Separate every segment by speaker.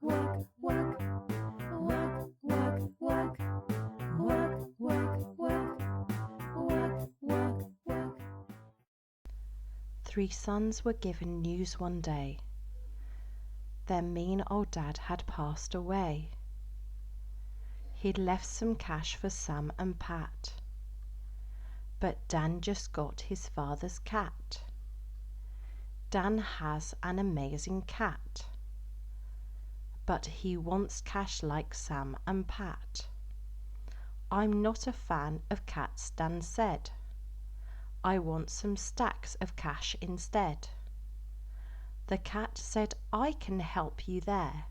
Speaker 1: work, work, work, work, work, work, work, work, work, work, work.
Speaker 2: Three sons were given news one day. Their mean old dad had passed away. He'd left some cash for Sam and Pat, but Dan just got his father's cat. Dan has an amazing cat, but he wants cash like Sam and Pat. I'm not a fan of cats, Dan said. I want some stacks of cash instead. The cat said, I can help you there,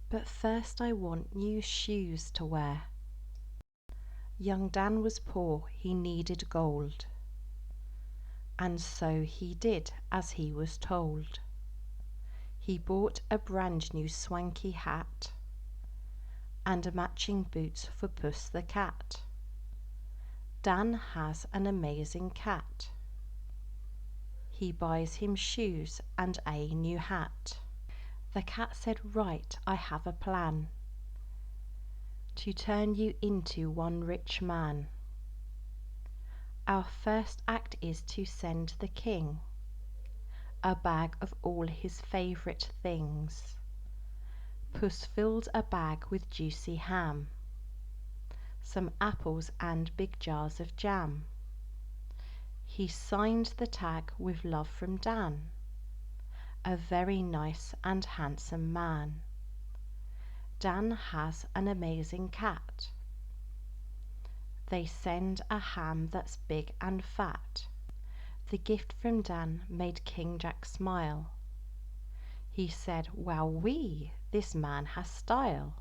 Speaker 2: but first I want new shoes to wear. Young Dan was poor, he needed gold, and so he did as he was told. He bought a brand new swanky hat and matching boots for Puss the cat. Dan has an amazing cat. He buys him shoes and a new hat. The cat said, right, I have a plan to turn you into one rich man. Our first act is to send the king a bag of all his favourite things. Puss filled a bag with juicy ham, some apples and big jars of jam. He signed the tag with love from Dan, a very nice and handsome man. Dan has an amazing cat. They send a ham that's big and fat. The gift from Dan made King Jack smile. He said, wowee, this man has style.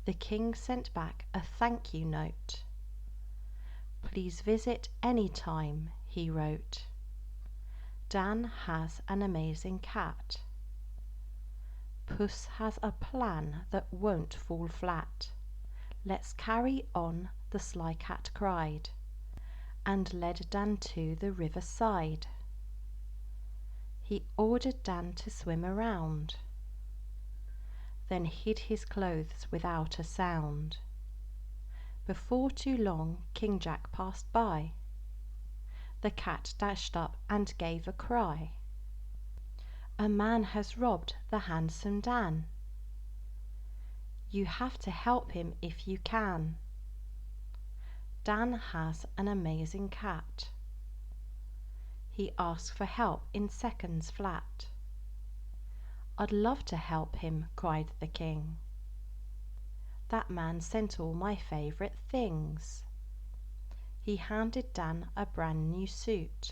Speaker 2: The king sent back a thank you note. Please visit any time, he wrote. Dan has an amazing cat. Puss has a plan that won't fall flat. Let's carry on, the sly cat cried, and led Dan to the riverside. He ordered Dan to swim around, then hid his clothes without a sound. Before too long King Jack passed by. The cat dashed up and gave a cry. A man has robbed the handsome Dan. You have to help him if you can. Dan has an amazing cat. He asks for help in seconds flat. I'd love to help him, cried the king. That man sent all my favourite things. He handed Dan a brand new suit,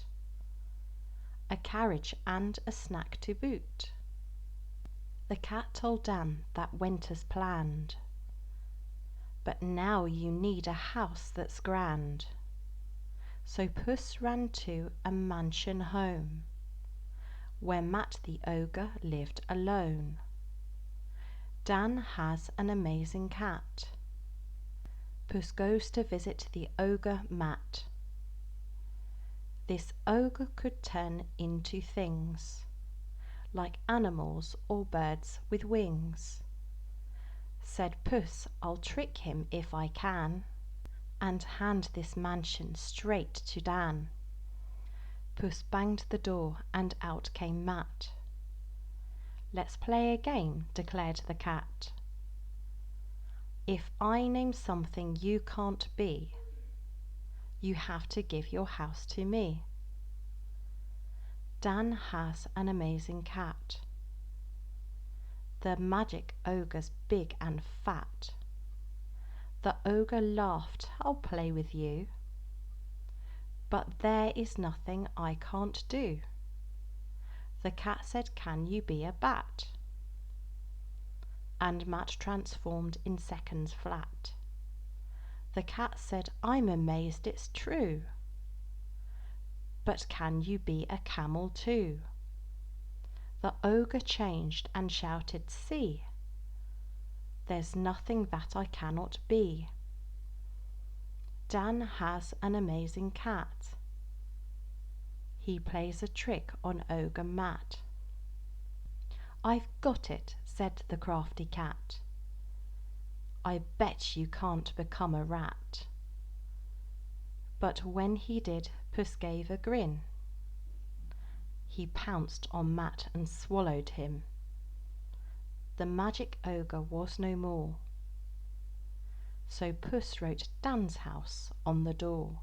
Speaker 2: a carriage and a snack to boot. The cat told Dan that went as planned, but now you need a house that's grand. So Puss ran to a mansion home, where Matt the ogre lived alone. Dan has an amazing cat. Puss goes to visit the ogre Matt. This ogre could turn into things, like animals or birds with wings. Said Puss, I'll trick him if I can, and hand this mansion straight to Dan. Puss banged the door and out came Matt. Let's play a game, declared the cat. If I name something you can't be, you have to give your house to me. Dan has an amazing cat. The magic ogre's big and fat. The ogre laughed, I'll play with you, but there is nothing I can't do. The cat said, can you be a bat? And Matt transformed in seconds flat. The cat said, I'm amazed it's true, but can you be a camel too? The ogre changed and shouted, see, there's nothing that I cannot be. Dan has an amazing cat. He plays a trick on ogre Matt. I've got it, said the crafty cat. "I bet you can't become a rat." But when he did, Puss gave a grin. He pounced on Matt and swallowed him. The magic ogre was no more. So Puss wrote Dan's house on the door.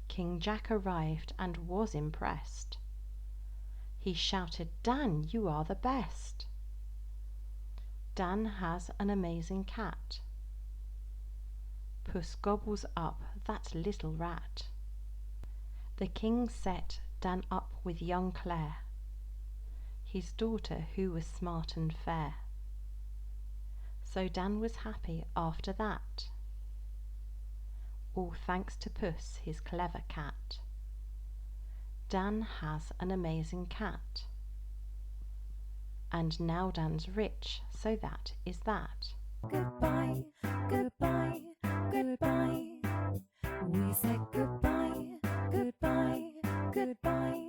Speaker 2: King Jack arrived and was impressed. He shouted, "Dan, you are the best." Dan has an amazing cat. Puss gobbles up that little rat. The king set Dan up with young Claire, his daughter who was smart and fair. So Dan was happy after that, all thanks to Puss, his clever cat. Dan has an amazing cat. And now Dan's rich, so that is that.
Speaker 1: Goodbye, goodbye, goodbye. We said goodbye, goodbye, goodbye.